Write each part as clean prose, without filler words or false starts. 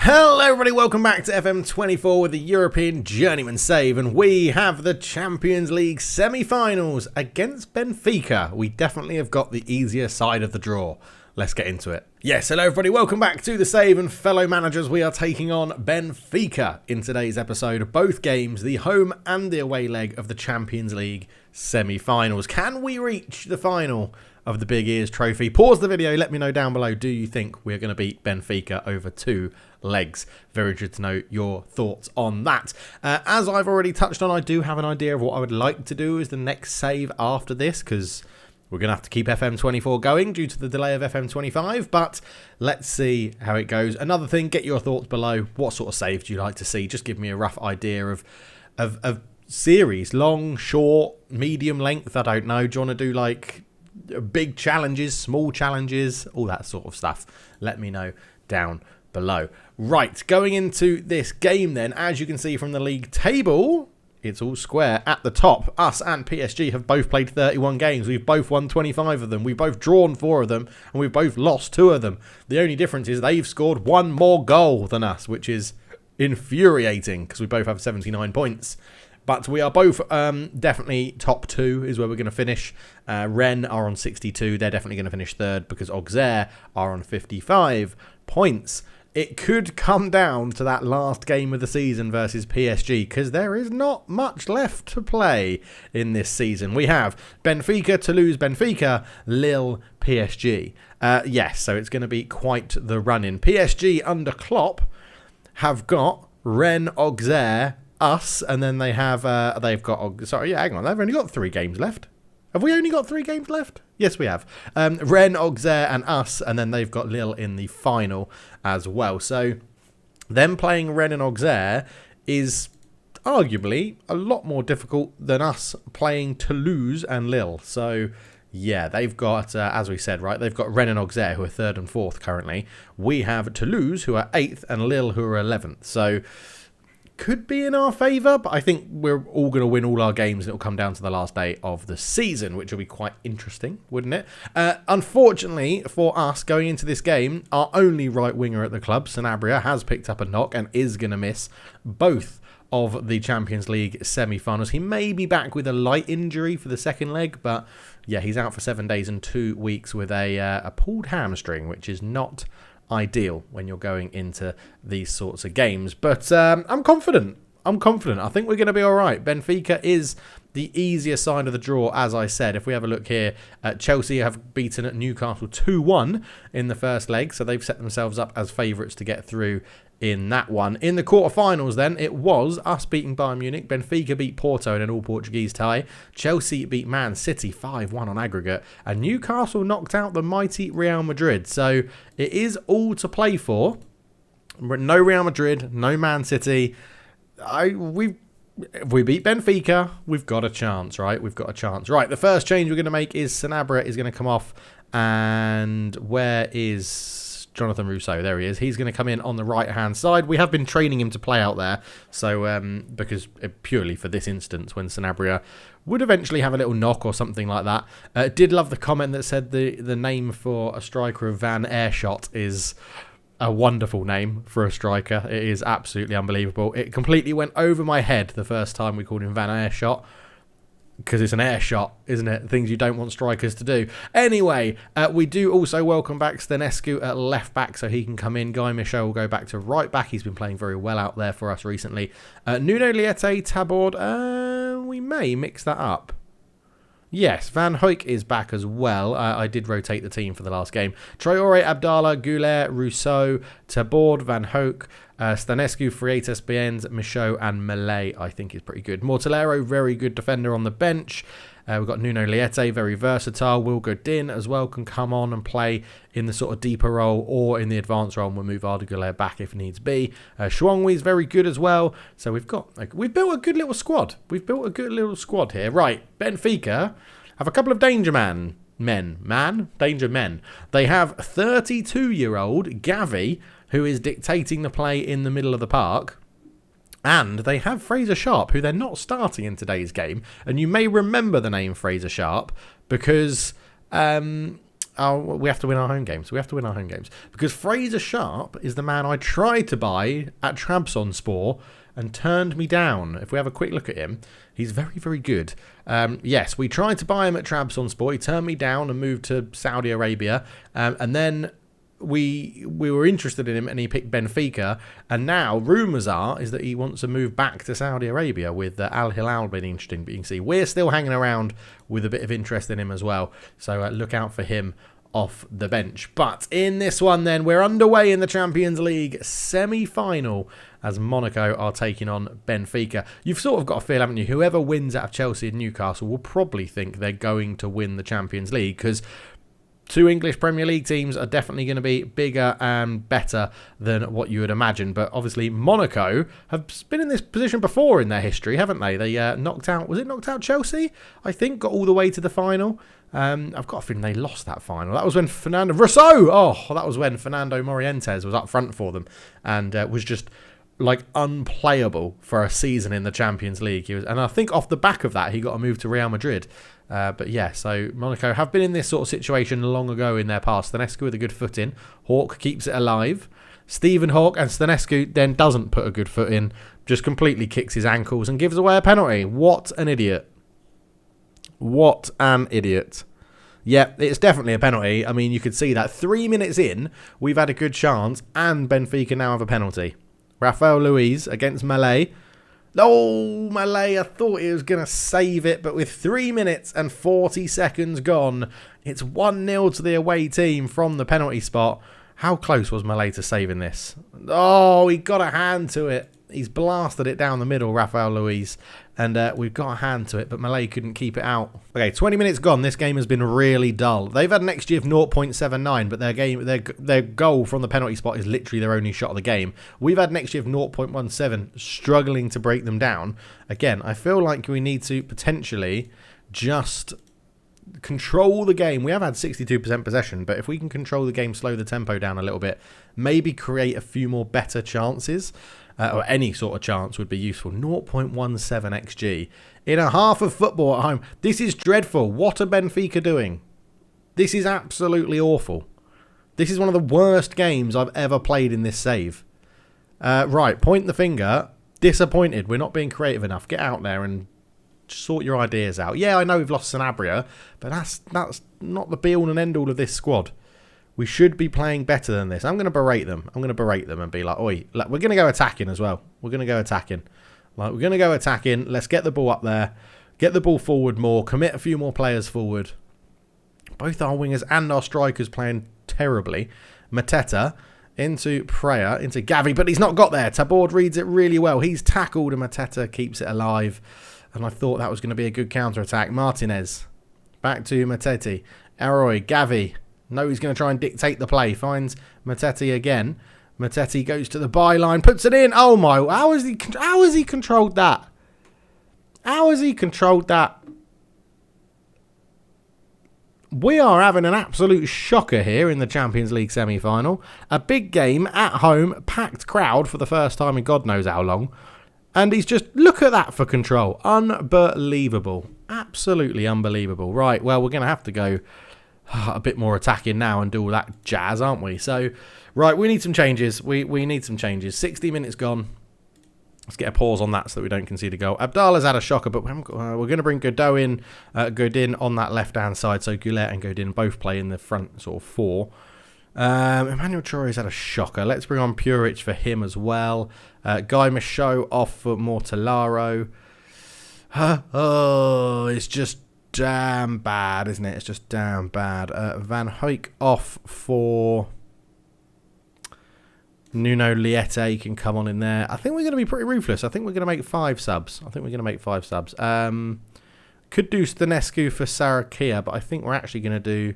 Hello everybody, welcome back to FM24 with the European Journeyman Save, and we have the Champions League semi-finals against Benfica. We definitely have got the easier side of the draw. Let's get into it. Yes, hello everybody, welcome back to the Save, and fellow managers, we are taking on Benfica in today's episode. Both games, the home and the away leg of the Champions League semi-finals. Can we reach the final of the Big Ears Trophy? Pause the video, let me know down below, do you think we're going to beat Benfica over 2 legs? Very good to know your thoughts on that. As I've already touched on, I do have an idea of what I would like to do as the next save after this, because we're going to have to keep FM24 going due to the delay of FM25, but let's see how it goes. Another thing, get your thoughts below. What sort of save do you like to see? Just give me a rough idea of series, long, short, medium length, I don't know. Do you want to do like big challenges, small challenges, all that sort of stuff? Let me know down below. Right, going into this game then, as you can see from the league table, it's all square at the top. Us and PSG have both played 31 games. We've both won 25 of them. We've both drawn 4 of them, and we've both lost 2 of them. The only difference is they've scored 1 more goal than us, which is infuriating because we both have 79 points. But we are both definitely top 2 is where we're going to finish. Rennes are on 62. They're definitely going to finish 3rd because Auxerre are on 55 points. It could come down to that last game of the season versus PSG because there is not much left to play in this season. We have Benfica, Toulouse, Benfica, Lille, PSG. Yes, so it's going to be quite the run-in. PSG under Klopp have got Rennes, Auxerre, us, and then they have they've got they've only got 3 games left. Have we only got 3 games left? Yes, we have. Rennes, Auxerre, and us, and then they've got Lille in the final as well. So them playing Rennes and Auxerre is arguably a lot more difficult than us playing Toulouse and Lille. So yeah, they've got, as we said, right, they've got Rennes and Auxerre who are 3rd and 4th currently. We have Toulouse who are 8th and Lille who are 11th. So could be in our favour, but I think we're all going to win all our games and it'll come down to the last day of the season, which will be quite interesting, wouldn't it? Unfortunately for us, going into this game, our only right winger at the club, Sanabria, has picked up a knock and is going to miss both of the Champions League semi-finals. He may be back with a light injury for the second leg, but yeah, he's out for 7 days and 2 weeks with a pulled hamstring, which is not ideal when you're going into these sorts of games. But I'm confident. I think we're going to be all right. Benfica is the easier side of the draw, as I said. If we have a look here, Chelsea have beaten Newcastle 2-1 in the first leg, so they've set themselves up as favourites to get through in that one. In the quarterfinals then, it was us beating Bayern Munich, Benfica beat Porto in an all-Portuguese tie, Chelsea beat Man City 5-1 on aggregate, and Newcastle knocked out the mighty Real Madrid. So it is all to play for. No Real Madrid, no Man City. If we beat Benfica, we've got a chance, right? We've got a chance. Right, the first change we're going to make is Sanabria is going to come off, and where is Jonathan Rousseau? There he is. He's going to come in on the right-hand side. We have been training him to play out there, so because purely for this instance, when Sanabria would eventually have a little knock or something like that. Did love the comment that said the name for a striker of Van Airshot is a wonderful name for a striker. It is absolutely unbelievable. It completely went over my head the first time we called him Van Airshot, because it's an air shot, isn't it? Things you don't want strikers to do. Anyway, we do also welcome back Stanescu at left back so he can come in. Guy Michaud will go back to right back. He's been playing very well out there for us recently. Nuno Liete, Tabord, we may mix that up. Yes, Van Hoek is back as well. I did rotate the team for the last game. Traore, Abdallah, Goulet, Rousseau, Tabord, Van Hoek, Stanescu, Freitas, Bienz, Michaud, and Malay, I think is pretty good. Mortellero, very good defender on the bench. We've got Nuno Liete, very versatile. Will Godin as well can come on and play in the sort of deeper role or in the advanced role, and we'll move Arda Güler back if needs be. Shuangwi is very good as well. So we've built a good little squad. We've built a good little squad here. Right, Benfica have a couple of danger men. They have 32-year-old Gavi, who is dictating the play in the middle of the park. And they have Fraser Sharp, who they're not starting in today's game. And you may remember the name Fraser Sharp because Oh, we have to win our home games. We have to win our home games. Because Fraser Sharp is the man I tried to buy at Trabzonspor and turned me down. If we have a quick look at him, he's very, very good. Yes, we tried to buy him at Trabzonspor. He turned me down and moved to Saudi Arabia. And then we were interested in him and he picked Benfica. And now rumours is that he wants to move back to Saudi Arabia with Al Hilal being interesting. But you can see we're still hanging around with a bit of interest in him as well. So look out for him off the bench. But in this one then, we're underway in the Champions League semi-final as Monaco are taking on Benfica. You've sort of got a feel, haven't you? Whoever wins out of Chelsea and Newcastle will probably think they're going to win the Champions League, because two English Premier League teams are definitely going to be bigger and better than what you would imagine. But obviously Monaco have been in this position before in their history, haven't they? They knocked out Chelsea? I think, got all the way to the final. I've got a feeling they lost that final. That was when Fernando Morientes was up front for them and was just like unplayable for a season in the Champions League. And I think off the back of that, he got a move to Real Madrid. But yeah, so Monaco have been in this sort of situation long ago in their past. Stanescu with a good foot in. Hawk keeps it alive. Stephen Hawk, and Stanescu then doesn't put a good foot in, just completely kicks his ankles and gives away a penalty. What an idiot. What an idiot. Yeah, it's definitely a penalty. I mean, you could see that 3 minutes in, we've had a good chance, and Benfica now have a penalty. Rafael Luiz against Malay. Oh, Malay, I thought he was going to save it, but with 3 minutes and 40 seconds gone, it's 1-0 to the away team from the penalty spot. How close was Malay to saving this? Oh, he got a hand to it. He's blasted it down the middle, Rafael Luiz. And we've got a hand to it, but Malay couldn't keep it out. Okay, 20 minutes gone. This game has been really dull. They've had an XG of 0.79, but their goal from the penalty spot is literally their only shot of the game. We've had an XG of 0.17, struggling to break them down. Again, I feel like we need to potentially just control the game. We have had 62% possession, but if we can control the game, slow the tempo down a little bit, maybe create a few more better chances, or any sort of chance would be useful. 0.17 XG in a half of football at home. This is dreadful. What are Benfica doing? This is absolutely awful. This is one of the worst games I've ever played in this save. Right, point the finger. Disappointed. We're not being creative enough. Get out there and sort your ideas out. Yeah, I know we've lost Sanabria, but that's not the be-all and end-all of this squad. We should be playing better than this. I'm going to berate them. I'm going to berate them and be like, oi, we're going to go attacking as well. We're going to go attacking. We're going to go attacking. Let's get the ball up there. Get the ball forward more. Commit a few more players forward. Both our wingers and our strikers playing terribly. Mateta into Prayer, into Gavi, but he's not got there. Tabord reads it really well. He's tackled and Mateta keeps it alive. And I thought that was going to be a good counter-attack. Martinez. Back to Matete. Aroy. Gavi. No, he's going to try and dictate the play. Finds Matete again. Matete goes to the byline, puts it in. Oh my! How has he controlled that? How has he controlled that? We are having an absolute shocker here in the Champions League semi-final. A big game at home, packed crowd for the first time in God knows how long. And he's just, look at that for control. Unbelievable. Absolutely unbelievable. Right, well, we're going to have to go a bit more attacking now and do all that jazz, aren't we? So, right, we need some changes. We need some changes. 60 minutes gone. Let's get a pause on that so that we don't concede a goal. Abdallah's had a shocker, but we're going to bring Godin on that left-hand side. So Goulet and Godin both play in the front sort of four. Emmanuel Traore's had a shocker. Let's bring on Puric for him as well. Guy Michaud off for Mortellaro. Oh, it's just damn bad, isn't it? It's just damn bad. Van Hoek off for Nuno Liete can come on in there. I think we're going to be pretty ruthless. I think we're going to make 5 subs. Could do Stanescu for Sarakia, but I think we're actually going to do...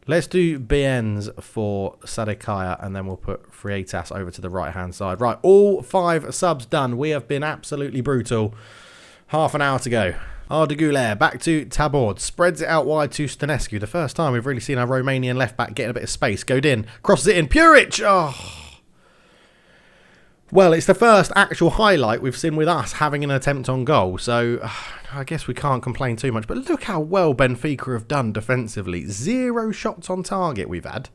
Let's do Bienz for Sadekaya, and then we'll put Freitas over to the right-hand side. Right, all 5 subs done. We have been absolutely brutal. Half an hour to go. Arda Güler back to Tabord. Spreads it out wide to Stanescu. The first time we've really seen our Romanian left-back getting a bit of space. Godin crosses it in. Puric! Oh... Well, it's the first actual highlight we've seen with us having an attempt on goal, so I guess we can't complain too much. But look how well Benfica have done defensively. 0 shots on target we've had.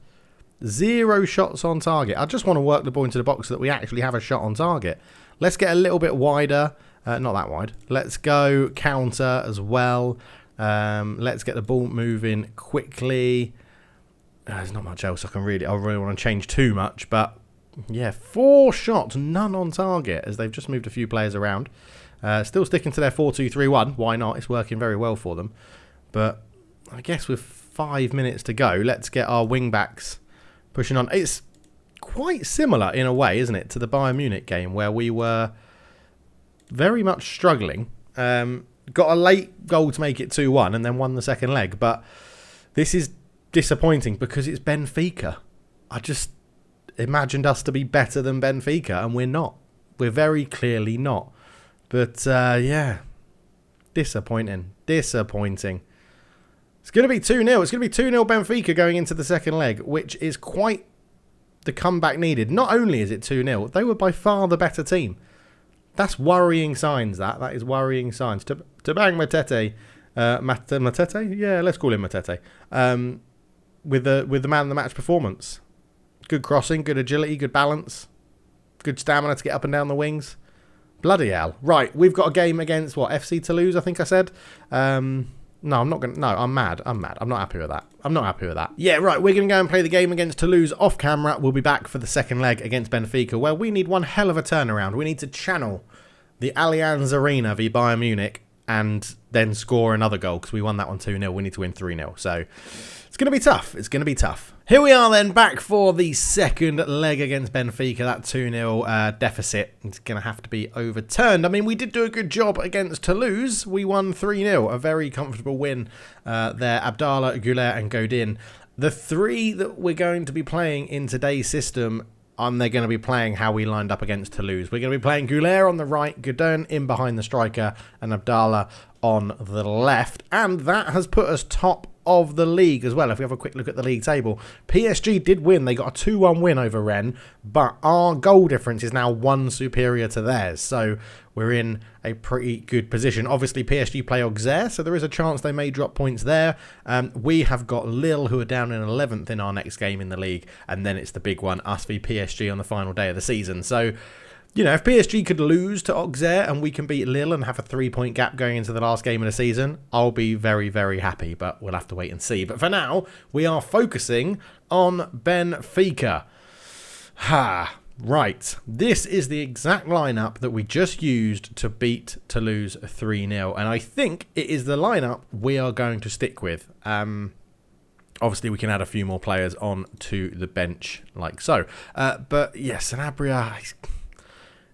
0 shots on target. I just want to work the ball into the box so that we actually have a shot on target. Let's get a little bit wider. Not that wide. Let's go counter as well. Let's get the ball moving quickly. There's not much else I really want to change too much, but yeah, 4 shots, none on target, as they've just moved a few players around. Still sticking to their 4-2-3-1. Why not? It's working very well for them. But I guess with 5 minutes to go, let's get our wing-backs pushing on. It's quite similar in a way, isn't it, to the Bayern Munich game where we were very much struggling. Got a late goal to make it 2-1 and then won the second leg. But this is disappointing because it's Benfica. I just imagined us to be better than Benfica, and we're not. We're very clearly not. But, yeah, disappointing. Disappointing. It's going to be 2-0. It's going to be 2-0 Benfica going into the second leg, which is quite the comeback needed. Not only is it 2-0, they were by far the better team. That's worrying signs, that. That is worrying signs. Tabang Matete. Matete? Yeah, let's call him Matete. With the man of the match performance. Good crossing, good agility, good balance. Good stamina to get up and down the wings. Bloody hell. Right, we've got a game against, what, FC Toulouse, I think I said? No, I'm not going to... No, I'm mad. I'm not happy with that. I'm not happy with that. Yeah, right, we're going to go and play the game against Toulouse off camera. We'll be back for the second leg against Benfica, where we need one hell of a turnaround. We need to channel the Allianz Arena v Bayern Munich and then score another goal, because we won that one 2-0. We need to win 3-0. So it's going to be tough. It's going to be tough. Here we are then, back for the second leg against Benfica. That 2-0 deficit is going to have to be overturned. I mean, we did do a good job against Toulouse. We won 3-0, a very comfortable win there. Abdallah, Goulet and Godin. The 3 that we're going to be playing in today's system, they're going to be playing how we lined up against Toulouse. We're going to be playing Goulet on the right, Godin in behind the striker, and Abdallah on the left. And that has put us top of the league as well. If we have a quick look at the league table, PSG did win. They got a 2-1 win over Rennes, but our goal difference is now 1 superior to theirs. So we're in a pretty good position. Obviously, PSG play Auxerre, so there is a chance they may drop points there. We have got Lille, who are down in 11th in our next game in the league, and then it's the big one, us v PSG on the final day of the season. So, you know, if PSG could lose to Auxerre and we can beat Lille and have a 3-point gap going into the last game of the season, I'll be very, very happy, but we'll have to wait and see. But for now, we are focusing on Benfica. Right. This is the exact lineup that we just used to beat Toulouse 3-0, and I think it is the lineup we are going to stick with. Obviously, we can add a few more players on to the bench, like so. But yes, Sanabria...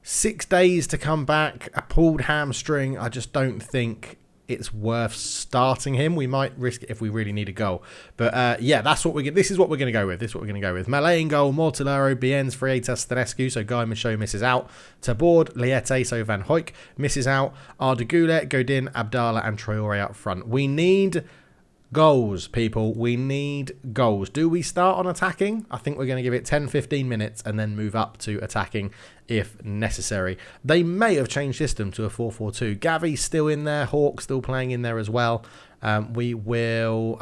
6 days to come back, a pulled hamstring. I just don't think it's worth starting him. We might risk it if we really need a goal. But yeah, that's what this is what we're going to go with. This is what we're going to go with. Malay in goal, Mortellaro, Biens, Freitas, Stanescu. So Guy Michaud misses out. Tabord, Liete, so Van Hoyk misses out. Arda Güler, Godin, Abdallah and Traore up front. We need goals, people. We need goals. Do we start on attacking? I think we're going to give it 10-15 minutes and then move up to attacking if necessary. They may have changed system to a 4-4-2. Gavi's still in there. Hawk still playing in there as well. We owe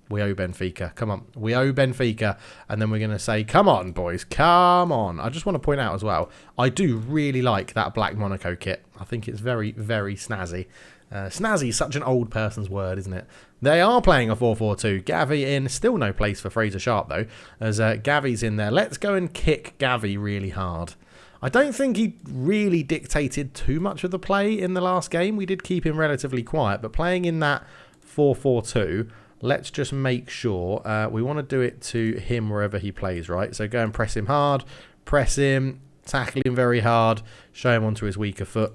Benfica. Come on. We owe Benfica. And then we're going to say, come on, boys. Come on. I just want to point out as well, I do really like that black Monaco kit. I think it's very, very snazzy. Snazzy is such an old person's word, isn't it? They are playing a 4-4-2. Gavi in. Still no place for Fraser Sharp, though, as Gavi's in there. Let's go and kick Gavi really hard. I don't think he really dictated too much of the play in the last game. We did keep him relatively quiet, but playing in that 4-4-2, let's just make sure we want to do it to him wherever he plays, right? So go and press him hard, press him, tackle him very hard, show him onto his weaker foot.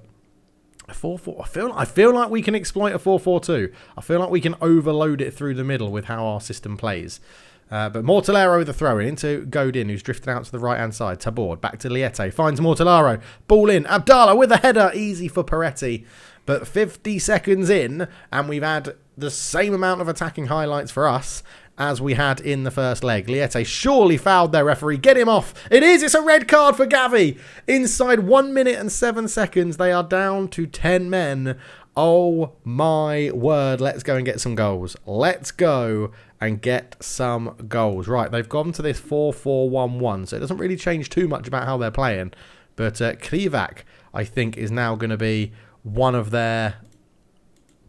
A 4-4. I feel like we can exploit a 4-4-2. I feel like we can overload it through the middle with how our system plays. But Mortellaro the throw in into Godin, who's drifted out to the right-hand side. Tabord, back to Liete, finds Mortellaro. Ball in. Abdallah with a header. Easy for Peretti. But 50 seconds in, and we've had the same amount of attacking highlights for us as we had in the first leg. Liete surely fouled their referee. Get him off. It is. It's a red card for Gavi. Inside 1 minute and 7 seconds, they are down to 10 men. Oh my word. Let's go and get some goals. Let's go and get some goals. Right, they've gone to this 4-4-1-1, so it doesn't really change too much about how they're playing. But Krivak, I think, is now going to be one of their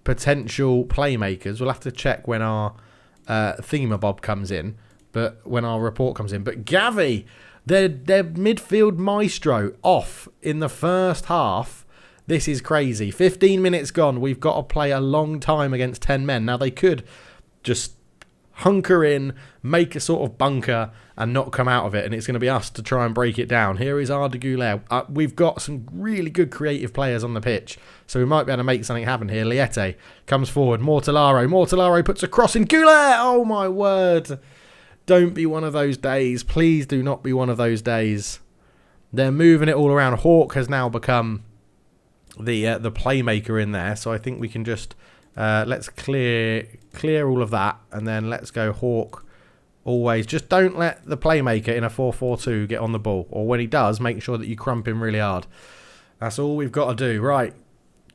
potential playmakers. We'll have to check when our thingamabob comes in, but when our report comes in. But Gavi, their midfield maestro, off in the first half. This is crazy. 15 minutes gone. We've got to play a long time against 10 men. Now, they could just hunker in, make a sort of bunker, and not come out of it, and it's going to be us to try and break it down. Here is Arda Güler. We've got some really good creative players on the pitch, so we might be able to make something happen here. Liete comes forward. Mortellaro puts a cross in. Güler! Oh, my word. Don't be one of those days. Please do not be one of those days. They're moving it all around. Hawk has now become the playmaker in there, so I think we can just let's clear all of that, and then let's go Hawk. Always just don't let the playmaker in a 4-4-2 get on the ball, or when he does, make sure that you crump him really hard. That's all we've got to do. Right,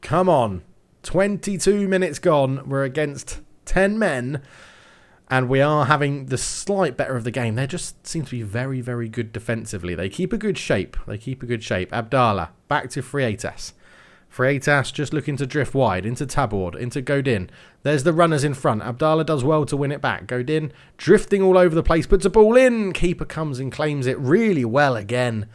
come on. 22 minutes gone. We're against 10 men, and we are having the slight better of the game. They just seem to be very, very good defensively. They keep a good shape. Abdallah back to Freitas. Freitas just looking to drift wide into Tabord, into Godin. There's the runners in front. Abdallah does well to win it back. Godin drifting all over the place, puts a ball in. Keeper comes and claims it really well again.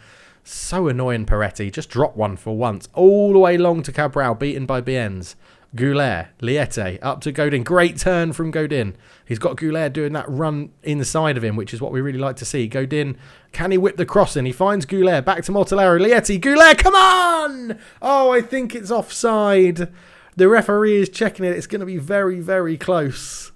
So annoying, Peretti. Just drop one for once. All the way long to Cabral, beaten by Bienz. Güler, Liete, up to Godin. Great turn from Godin. He's got Güler doing that run inside of him, which is what we really like to see. Godin, can he whip the cross in? He finds Güler. Back to Mortellaro. Liete, Güler, come on! Oh, I think it's offside. The referee is checking it. It's going to be very, very close.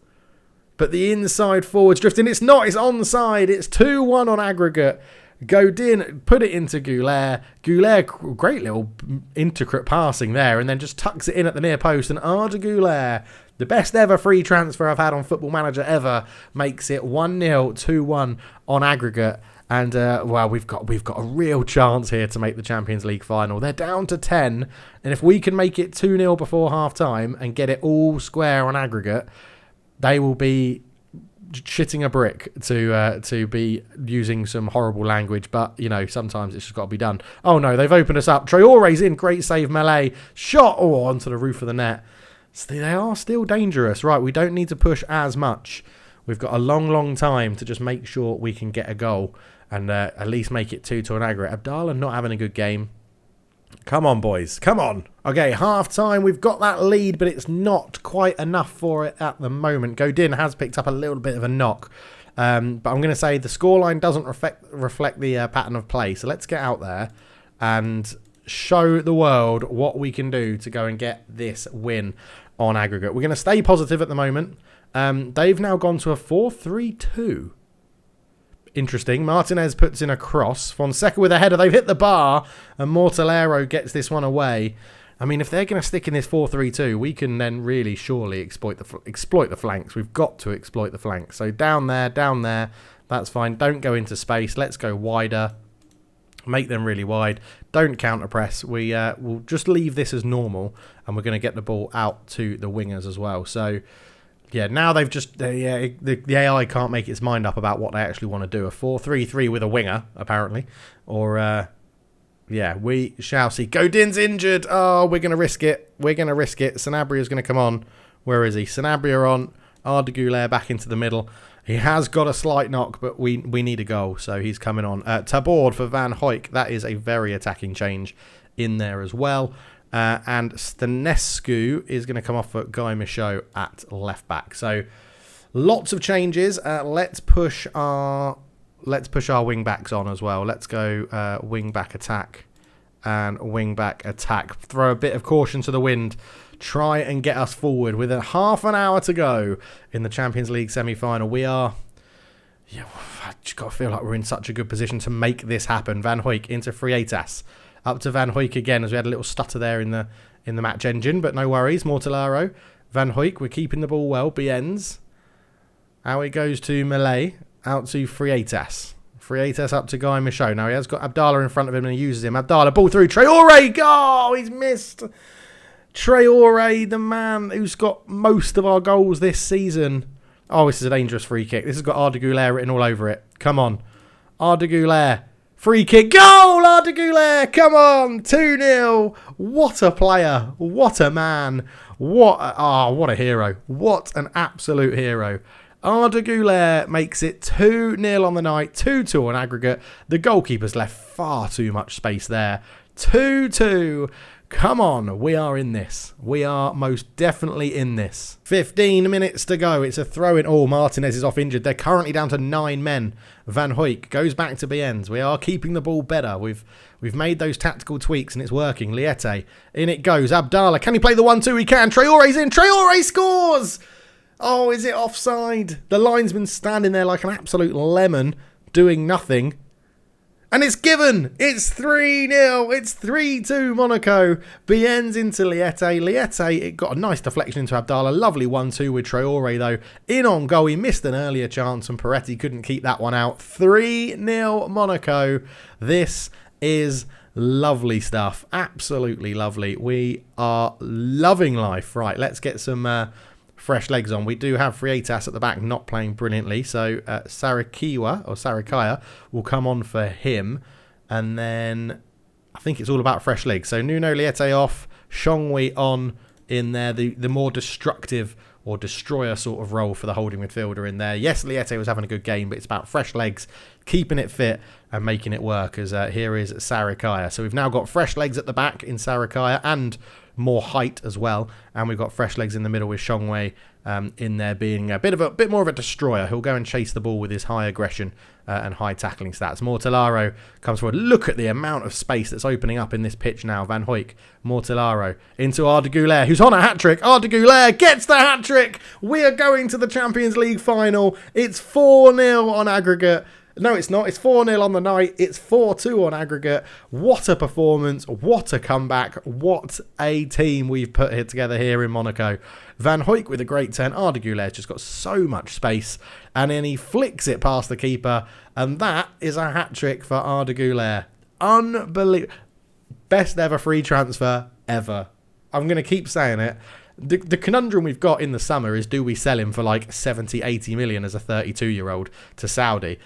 But the inside forwards drifting. It's not. It's onside. It's 2-1 on aggregate. Godin, put it into Güler. Güler, great little intricate passing there, and then just tucks it in at the near post. And Arda Güler, the best ever free transfer I've had on Football Manager ever, makes it 1-0, 2-1 on aggregate. And, well, we've got a real chance here to make the Champions League final. They're down to 10, and if we can make it 2-0 before half-time and get it all square on aggregate, they will be shitting a brick to be using some horrible language, but you know, sometimes it's just got to be done. Oh no, they've opened us up. Traore's in, great save, Malay shot onto the roof of the net. So they are still dangerous. Right, we don't need to push as much. We've got a long time to just make sure we can get a goal and at least make it 2-2 on aggregate. Abdallah not having a good game. Come on, boys. Come on. Okay, half-time. We've got that lead, but it's not quite enough for it at the moment. Godin has picked up a little bit of a knock. But I'm going to say the scoreline doesn't reflect the pattern of play. So let's get out there and show the world what we can do to go and get this win on aggregate. We're going to stay positive at the moment. They've now gone to a 4-3-2. Interesting. Martinez puts in a cross. Fonseca with a header. They've hit the bar, and Mortellaro gets this one away. I mean, if they're going to stick in this 4-3-2, we can then really surely exploit the flanks. We've got to exploit the flanks. So down there. That's fine. Don't go into space. Let's go wider. Make them really wide. Don't counter press. We'll just leave this as normal, and we're going to get the ball out to the wingers as well. So yeah, now they've just the AI can't make its mind up about what they actually want to do. A 4-3-3 with a winger, apparently, or yeah, we shall see. Godin's injured. Oh, we're gonna risk it. Sanabria's gonna come on. Where is he? Sanabria on. Arda Güler back into the middle. He has got a slight knock, but we need a goal, so he's coming on. Tabord for Van Hoyk. That is a very attacking change in there as well. And Stanescu is going to come off for Guy Michaud at left back. So lots of changes. Let's push our wing backs on as well. Let's go wing back attack and wing back attack. Throw a bit of caution to the wind. Try and get us forward with a half an hour to go in the Champions League semi-final. We are, I just got to feel like we're in such a good position to make this happen. Van Hoyk into Freitas. Up to Van Hoyk again, as we had a little stutter there in the match engine, but no worries. Mortellaro, Van Hoyk, we're keeping the ball well. Bienz. Out it goes to Malay. Out to Freitas. Freitas up to Guy Michaud. Now he has got Abdallah in front of him and he uses him. Abdallah, ball through. Traore. Oh, he's missed. Traore, the man who's got most of our goals this season. Oh, this is a dangerous free kick. This has got Arda Güler written all over it. Come on. Arda Güler. Free kick. Goal, Arda Güler. Come on. 2-0. What a player. What a man. What a hero. What an absolute hero. Arda Güler makes it 2-0 on the night. 2-2 on aggregate. The goalkeeper's left far too much space there. 2-2. Come on, we are in this. We are most definitely in this. 15 minutes to go. It's a throw-in. Oh, Martinez is off injured. They're currently down to 9 men. Van Hooyk goes back to Biens. We are keeping the ball better. We've made those tactical tweaks and it's working. Liete, in it goes. Abdallah, can he play the 1-2? He can. Traore's in. Traore scores! Oh, is it offside? The linesman's standing there like an absolute lemon, doing nothing. And it's given. It's 3-0. It's 3-2 Monaco. Biens into Liete. Liete, it got a nice deflection into Abdallah. Lovely 1-2 with Traore, though. In on goal. He missed an earlier chance and Peretti couldn't keep that one out. 3-0 Monaco. This is lovely stuff. Absolutely lovely. We are loving life. Right, let's get some fresh legs on. We do have Freitas at the back not playing brilliantly, so Sarikaya will come on for him, and then I think it's all about fresh legs. So Nuno Liete off, Shongwi on in there, the more destructive or destroyer sort of role for the holding midfielder in there. Yes, Liete was having a good game, but it's about fresh legs, keeping it fit and making it work, as here is Sarikaya. So we've now got fresh legs at the back in Sarikaya and more height as well, and we've got fresh legs in the middle with Shongwei in there being a bit more of a destroyer. He'll go and chase the ball with his high aggression and high tackling stats. Mortellaro comes forward. Look at the amount of space that's opening up in this pitch now. Van Hooyk, Mortellaro into Arda Güler, who's on a hat-trick. Arda Güler gets the hat-trick. We are going to the Champions League final. It's 4-0 on aggregate. No, it's not. It's 4-0 on the night. It's 4-2 on aggregate. What a performance. What a comeback. What a team we've put here together here in Monaco. Van Hooyk with a great turn. Arda Güler's just got so much space. And then he flicks it past the keeper. And that is a hat-trick for Arda Güler. Unbelievable. Best ever free transfer ever. I'm going to keep saying it. The conundrum we've got in the summer is, do we sell him for like 70, 80 million as a 32-year-old to Saudi?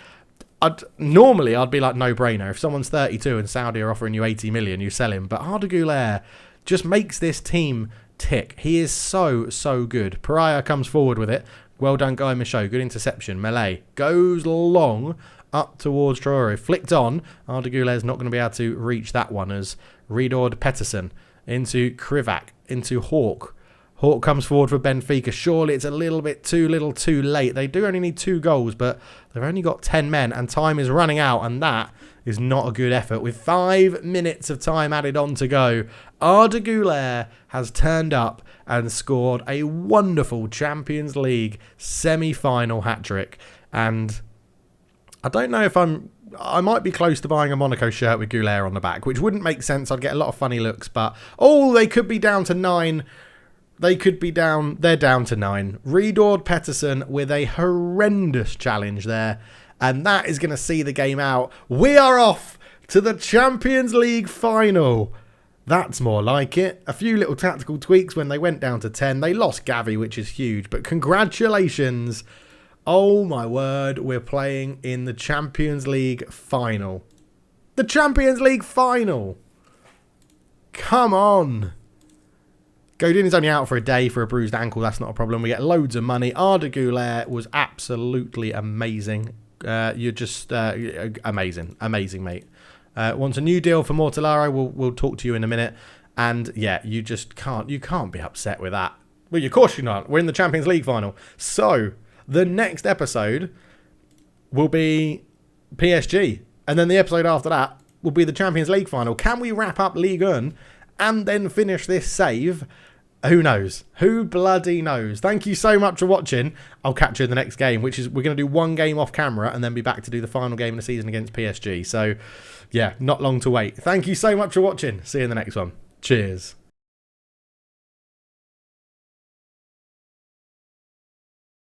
Normally I'd be like no-brainer. If someone's 32 and Saudi are offering you 80 million, you sell him. But Arda Güler just makes this team tick. He is so, so good. Pariah comes forward with it. Well done, Guy Michaud. Good interception. Malay goes long up towards Traore. Flicked on. Arda Güler's not going to be able to reach that one, as Redord Pettersson into Krivak, into Hawk. Hawk comes forward for Benfica. Surely it's a little bit too little too late. They do only need 2 goals, but they've only got 10 men and time is running out, and that is not a good effort. With 5 minutes of time added on to go, Arda Güler has turned up and scored a wonderful Champions League semi-final hat-trick. And I don't know if I might be close to buying a Monaco shirt with Güler on the back, which wouldn't make sense. I'd get a lot of funny looks, but they could be down to 9. They could be down. They're down to 9. Redord Pettersson with a horrendous challenge there. And that is going to see the game out. We are off to the Champions League final. That's more like it. A few little tactical tweaks when they went down to 10. They lost Gavi, which is huge. But congratulations. Oh my word. We're playing in the Champions League final. The Champions League final. Come on. Godin is only out for a day for a bruised ankle. That's not a problem. We get loads of money. Arda Güler was absolutely amazing. You're just amazing. Amazing, mate. Wants a new deal for Mortellaro. We'll talk to you in a minute. And yeah, you just can't be upset with that. Well, of course you're not. We're in the Champions League final. So the next episode will be PSG. And then the episode after that will be the Champions League final. Can we wrap up Ligue 1 and then finish this save? Who knows? Who bloody knows? Thank you so much for watching. I'll catch you in the next game, which is we're going to do 1 game off camera and then be back to do the final game of the season against PSG. So, yeah, not long to wait. Thank you so much for watching. See you in the next one. Cheers.